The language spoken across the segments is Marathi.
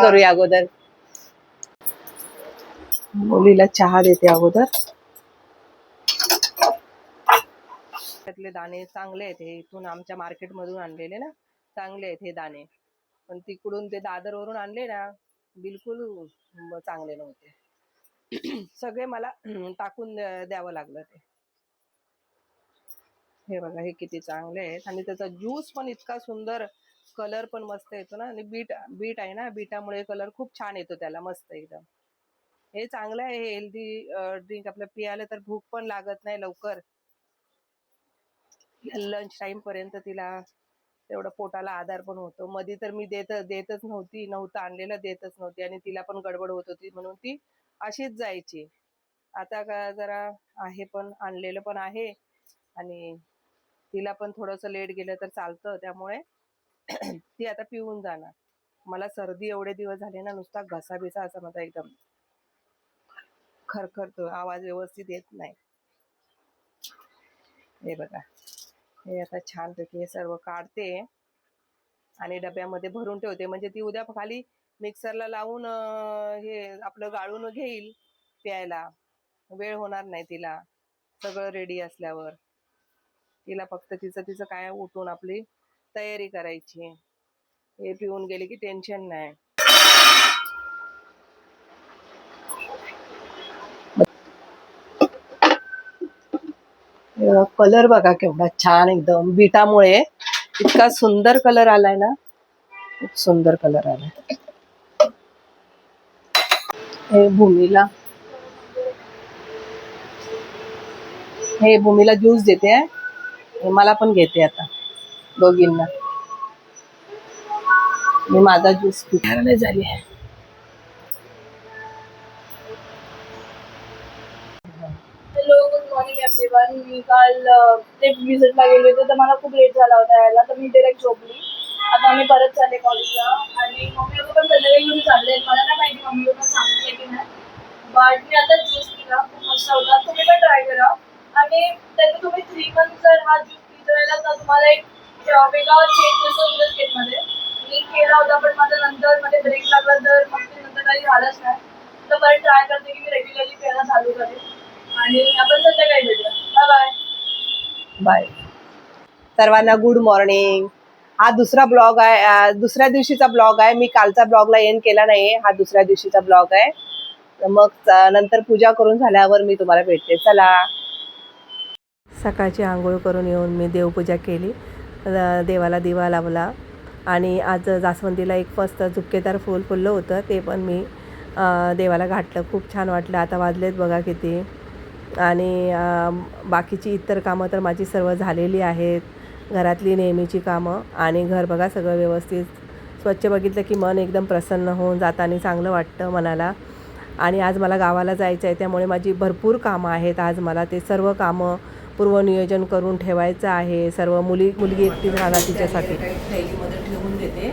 करूया अगोदर. मुलीला चहा देते अगोदर. त्यातले दाणे चांगले आहेत, हे इथून आमच्या मार्केट मधून आणलेले ना, चांगले आहेत हे दाणे. पण तिकडून ते दादरवरून आणले ना, बिलकुल चांगले नव्हते. सगळे मला टाकून द्यावं लागलं ते. हे बघा, हे किती चांगले आहेत आणि त्याचा ज्यूस पण इतका सुंदर, कलर पण मस्त येतो ना. आणि बीट आहे ना, बीटामुळे कलर खूप छान येतो त्याला, मस्त एकदम. हे चांगलं आहे, हेल्दी ड्रिंक आपलं पियाला तर भूक पण लागत नाही लवकर. लंच टाइम पर्यंत तिला तेवढं पोटाला आधार पण होतो. मध्ये तर मी देतच नव्हतं आणलेलं, देतच नव्हती आणि तिला पण गडबड होत होती म्हणून ती अशीच जायची. आता का जरा आहे, पण आणलेलं पण आहे आणि तिला पण थोडंसं लेट गेलं तर चालतं, त्यामुळे ती आता पिऊन जाणार. मला सर्दी एवढे दिवस झाले ना, नुसता घसा बिसा असा माझा एकदम खरखरतो, आवाज व्यवस्थित येत नाही. हे बघा, हे आता छानपैकी हे सर्व काढते आणि डब्यामध्ये भरून ठेवते, म्हणजे ती उद्या खाली मिक्सरला लावून हे आपलं गाळून घेईल प्यायला. वेळ होणार नाही तिला, सगळं रेडी असल्यावर. तिला फक्त तिचं काय उठून आपली तयारी करायची. हे पिऊन गेले की टेन्शन नाही. कलर बघा केवढा छान, एकदम बीटामुळे इतका सुंदर कलर आलाय ना, खूप सुंदर कलर आलाय. हे भूमीला ज्यूस देते, मला पण घेते आता, दोघींना. मी माझा ज्यूस पिणार नाही झाली. Hello, good morning everyone. मी काल ते विजिटला गेले होते, तर मला खूप लेट झाला होता यायला, तर मी डायरेक्ट झोपली. आता आम्ही परत चालले कॉलेजला आणि मम्मी लोक पण संध्याकाळी घेऊन चालले. मला नाही माहिती मम्मी लोक सांगितले की नाही, बट मी आता ज्यूस पिला, खूप मस्त होता. तुम्ही पण ट्राय करा. आणि त्याचं तुम्ही 3 months जर हा ज्यूस पित राहिला तर तुम्हाला एक वेगळा चेंज दिसतो स्किनमध्ये. मी केला होता, पण माझा नंतर मध्ये ब्रेक लागला, तर मग ते नंतर काही झालंच नाही. तर परत ट्राय करते की मी रेग्युलरली प्यायला चालू करेन. आणि आपण संध्याकाळी भेटूया. Bye bye. बाय सर्वांना, गुड मॉर्निंग. हा दुसरा ब्लॉग आहे, दुसऱ्या दिवशीचा ब्लॉग आहे. मी कालचा ब्लॉगला एंड केला नाही, हा दुसऱ्या दिवशीचा ब्लॉग आहे. मग नंतर पूजा करून झाल्यावर मी तुम्हाला भेटते. चला. सकाळची आंघोळ करून येऊन मी देवपूजा केली, देवाला दिवा लावला आणि आज जास्वंदीला एक मस्त झुपकेदार फूल फुललं होतं, ते पण मी देवाला घातलं. खूप छान वाटलं. आता वाजलेत बघा किती. आणि बाकीची इतर कामं तर माझी सर्व झालेली आहेत, घरातली नेहमीची कामं. आणि घर बघा सगळं व्यवस्थित स्वच्छ बघितलं की मन एकदम प्रसन्न होऊन जातं आणि चांगलं वाटतं मनाला. आणि आज मला गावाला जायचं आहे, त्यामुळे माझी भरपूर कामं आहेत. आज मला ते सर्व कामं पूर्वनियोजन करून ठेवायचं आहे. सर्व मुलगी एकटीच राहणार, तिच्यासाठी थैलीमध्ये ठेवून देते.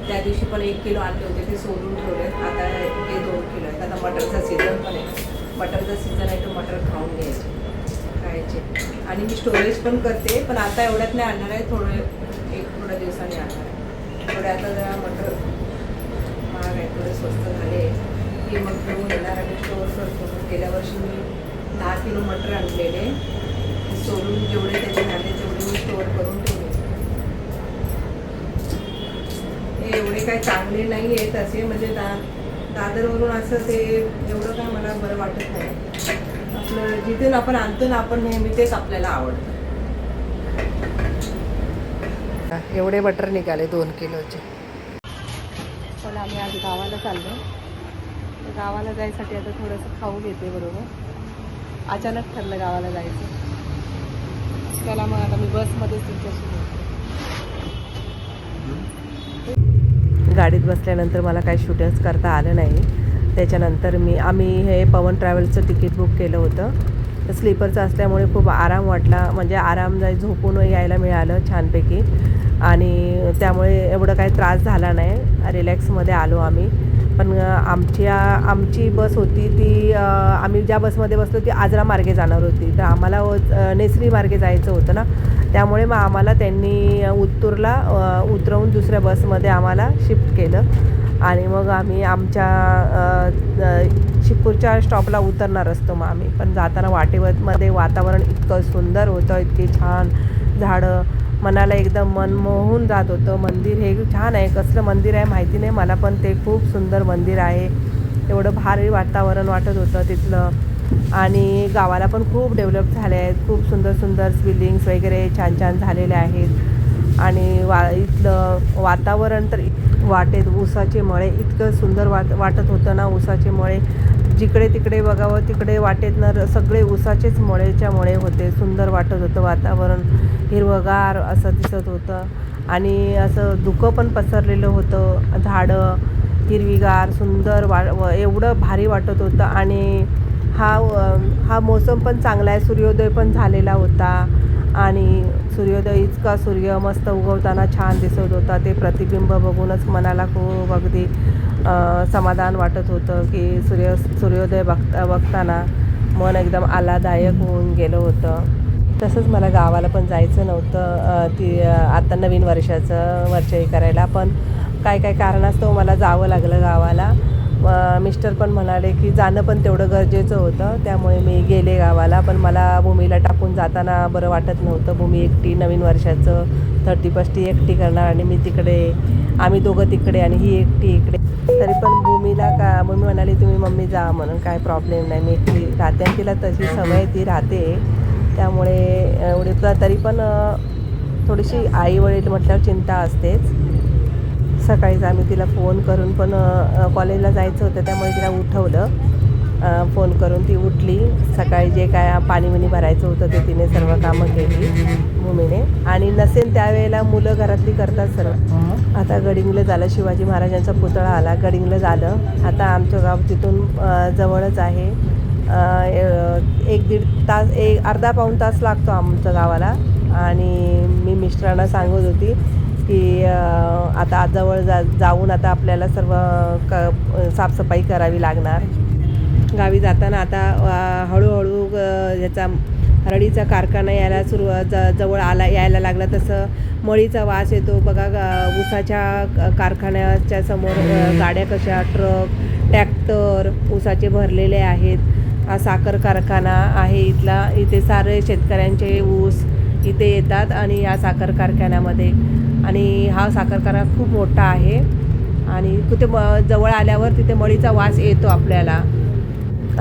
त्या दिवशी पण 1 किलो आणले होते, ते सोडून ठेवले. आता हे 2 किलो आहेत. आता मटरचा सीझन पण आहे, मटरचा सीझन आहे, तो मटर खाऊन खायचे. आणि मी स्टोरेज पण करते, पण आता एवढ्यात नाही आणणार आहे, थोड्या दिवसांनी आणणार आहे. थोडे आता जरा मटर महाग आहे, थोडे स्वस्त झाले की मग घेऊन येणार आणि स्टोअर करतो. गेल्या वर्षी मी 10 किलो मटर आणलेले, सोलून जेवढे त्याचे झाले तेवढे मी स्टोअर करून ठेवले. हे एवढे काही चांगले नाही आहेत असे, म्हणजे दादरवरून असं ते एवढं काय मला बरं वाटत नाही. आपलं जिथून आपण आणतो ना, आपण नेहमी तेच आपल्याला आवडतं. एवढे बटर निघाले 2 किलोचे. पण आम्ही आज गावाला चाललो. गावाला जायसाठी आता थोडंसं खाऊ घेते. बरोबर अचानक ठरलं गावाला जायचं. चला मग आता मी बसमध्येच तुमच्याशी गाडीत बसल्यानंतर मला काही शूटिंग्स करता आलं नाही. त्याच्यानंतर आम्ही हे पवन ट्रॅव्हल्सचं तिकीट बुक केलं होतं. तर स्लीपरचं असल्यामुळे खूप आराम वाटला, म्हणजे आरामदायी झोपून यायला मिळालं छानपैकी. आणि त्यामुळे एवढं काही त्रास झाला नाही, रिलॅक्समध्ये आलो आम्ही. पण आमची बस होती ती, आम्ही ज्या बसमध्ये बसलो ती आजरा मार्गे जाणार होती, तर आम्हाला नेसरी मार्गे जायचं होतं ना, त्यामुळे मग आम्हाला त्यांनी उत्तूरला उतरवून दुसऱ्या बसमध्ये आम्हाला शिफ्ट केलं. आणि मग आम्ही आमच्या शिपूरच्या स्टॉपला उतरणार असतो मग आम्ही. पण जाताना वाटेमध्ये वातावरण इतकं सुंदर होतं, इतकी छान झाडं, मनाला एकदम मन मोहून जात होतं. मंदिर हे छान आहे, कसलं मंदिर आहे माहिती नाही मला, पण ते खूप सुंदर मंदिर आहे. एवढं भारी वातावरण वाटत होतं तिथलं. आणि गावाला पण खूप डेव्हलप झाले आहेत, खूप सुंदर सुंदर बिल्डिंग्स वगैरे छान छान झालेले आहेत. आणि इथलं वातावरण तर वाटेत ऊसाचे मळे इतकं सुंदर वाटत होतं ना. ऊसाचे मळे जिकडे तिकडे बघावं तिकडे वाटेत ना सगळे ऊसाचेच मळे होते. सुंदर वाटत होतं वातावरण, हिरवगार असं दिसत होतं. आणि असं धुकं पण पसरलेलं होतं, झाडं हिरवीगार सुंदर एवढं भारी वाटत होतं. आणि हा मोसम पण चांगला आहे, सूर्योदय पण झालेला होता. आणि सूर्योदय इतका सूर्य मस्त उगवताना छान दिसत होता. ते प्रतिबिंब बघूनच मनाला खूप अगदी समाधान वाटत होतं की सूर्योदय बघताना मन एकदम आल्हाददायक होऊन गेलं होतं. तसंच मला गावाला पण जायचं नव्हतं आता नवीन वर्षाचं वर्षही करायला, पण काय कारणास्तव मला जावं लागलं गावाला. मिस्टर पण म्हणाले की जाणं पण तेवढं गरजेचं होतं, त्यामुळे मी गेले गावाला. पण मला भूमीला टाकून जाताना बरं वाटत नव्हतं. भूमी एकटी नवीन वर्षाचं 30 एकटी करणार आणि मी तिकडे, आम्ही दोघं तिकडे आणि ही एकटी इकडे. तरी पण भूमी म्हणाली तुम्ही मम्मी जा म्हणून, काय प्रॉब्लेम नाही, मी एकटी राहते. आणि तिला तशी सवय ती राहते, त्यामुळे एवढी तरी पण थोडीशी आई वडील म्हटल्यावर चिंता असतेच. सकाळीच आम्ही तिला फोन करून पण कॉलेजला जायचं होतं त्यामुळे तिला उठवलं फोन करून. ती उठली. सकाळी जे काय पाणी भरायचं होतं ते तिने सर्व कामं केली भूमीने. आणि नसेल त्यावेळेला मुलं घरातली करतात सर्व. आता गडिंगलं झालं, शिवाजी महाराजांचा पुतळा आला, गडिंगलं झालं. आता आमचं गाव तिथून जवळच आहे. 1-1.5 तास, अर्धा पाऊण तास लागतो आमच्या गावाला. आणि मी मिस्टरांना सांगत होती की आता जवळ जाऊन आता आपल्याला सर्व साफसफाई करावी लागणार. गावी जाताना आता हळूहळू ह्याचा हळदीचा कारखाना जवळ यायला लागला. तसं मळीचा वास येतो बघा. ऊसाच्या कारखान्याच्या समोर गाड्या कशा, ट्रक, ट्रॅक्टर ऊसाचे भरलेले आहेत. हा साखर कारखाना आहे इथला. इथे सारे शेतकऱ्यांचे ऊस इथे येतात आणि या साखर कारखान्यामध्ये. आणि हा साखर कारखाना खूप मोठा आहे. आणि कुठे जवळ आल्यावर तिथे मळीचा वास येतो आपल्याला.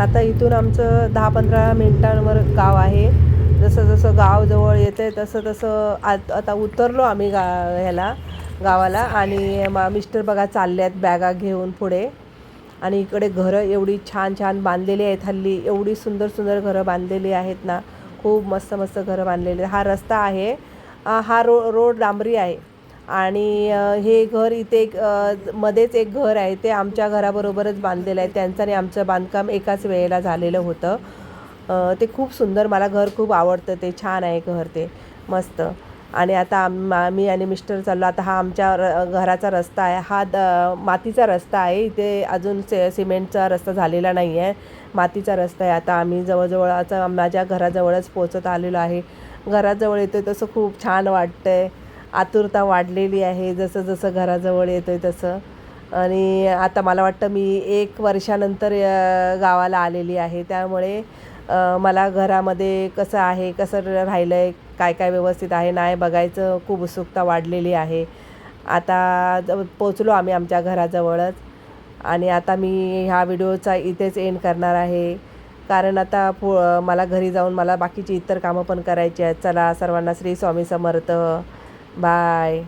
आता इथून आमचं 10-15 मिनिटांवर गाव आहे. जसं जसं गाव जवळ येतं तसं आता उतरलो आम्ही गावाला. आणि मिस्टर बघा चालले आहेत बॅगा घेऊन पुढे. आणि इकडे घरं एवढी छान छान बांधलेली आहेत हल्ली, एवढी सुंदर सुंदर घरं बांधलेली आहेत ना, खूप मस्त मस्त घरं बांधलेली. हा रस्ता आहे, हा रोड डांबरी आहे. आणि हे घर इथे मध्येच एक घर आहे, ते आमच्या घराबरोबरच बांधलेलं आहे. त्यांचं आणि आमचं बांधकाम एकाच वेळेला झालेलं होतं. ते खूप सुंदर, मला घर खूप आवडतं, ते छान आहे घर, ते मस्त. आणि आता मी आणि मिस्टर चाललो. आता हा आमच्या घराचा रस्ता आहे, हा मातीचा रस्ता आहे. इथे अजून सिमेंटचा रस्ता झालेला नाही आहे, मातीचा रस्ता आहे. आता आम्ही जवळजवळ आता माझ्या घराजवळच पोचत आलेलो आहे. घराजवळ येतो तसं खूप छान वाटतं आहे, आतुरता वाढलेली आहे जसं जसं घराजवळ येतो आहे तसं. आणि आता मला वाटतं मी 1 वर्षानंतर गावाला आलेली आहे, त्यामुळे मला घरामध्ये कसं आहे, कसं राहिलं आहे, काय काय व्यवस्थित आहे नाही बघायचं खूप उत्सुकता वाढलेली आहे. आता पोचलो आम्ही आमच्या घराजवळच. आणि आता मी ह्या व्हिडिओचा इथेच एंड करणार आहे, कारण आता मला घरी जाऊन मला बाकीची इतर कामं पण करायची आहेत. चला, सर्वांना श्री स्वामी समर्थ. बाय.